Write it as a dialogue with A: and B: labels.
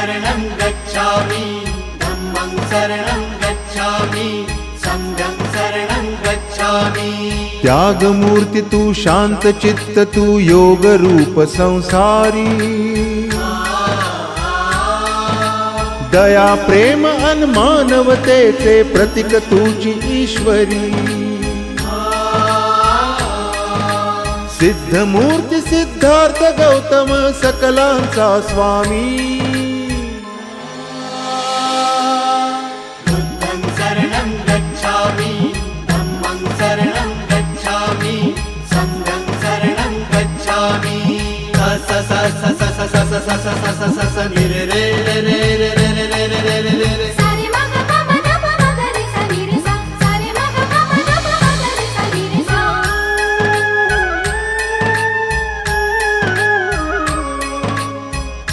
A: शरणं गच्छामि धम्मं शरणं गच्छामि संघं शरणं गच्छामि।
B: त्यागमूर्ति तू शांत चित्त तू योग रूप संसारी दया प्रेम अन मानवतेचे प्रतीक तुझी ईश्वरी सिद्ध मूर्ती सिद्धार्थ गौतम सकलांचा स्वामी
A: बुद्धं शरणं गच्छामि धम्मं शरणं गच्छामि संघं शरणं गच्छामि। स स स स स स स स स स स स नि रे रे